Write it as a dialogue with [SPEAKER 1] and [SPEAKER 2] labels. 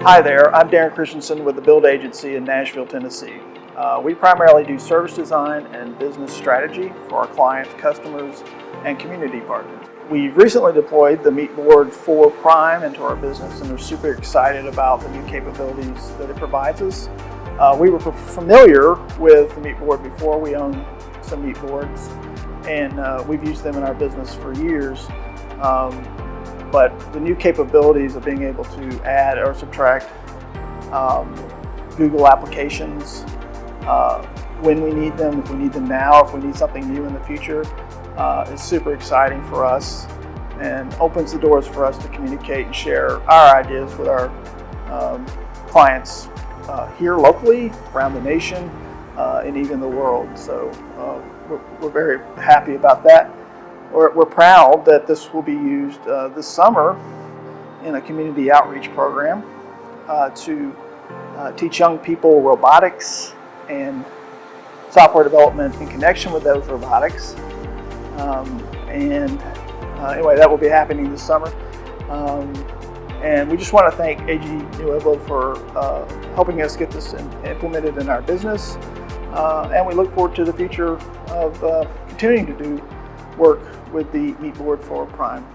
[SPEAKER 1] Hi there, I'm Darren Christensen with the Build Agency in Nashville, Tennessee. We primarily do service design and business strategy for our clients, customers, and community partners. We recently deployed the Meetboard for Prime into our business and are super excited about the new capabilities that it provides us. We were familiar with the Meetboard before. We own some Meetboards, and we've used them in our business for years. But the new capabilities of being able to add or subtract Google applications when we need them, if we need them now, if we need something new in the future, is super exciting for us and opens the doors for us to communicate and share our ideas with our clients here locally, around the nation, and even the world. So we're very happy about that. We're proud that this will be used this summer in a community outreach program to teach young people robotics and software development in connection with those robotics. Anyway, that will be happening this summer. And we just want to thank AG Neovo for helping us get this implemented in our business. And we look forward to the future of continuing to do work with the Meetboard for Prime.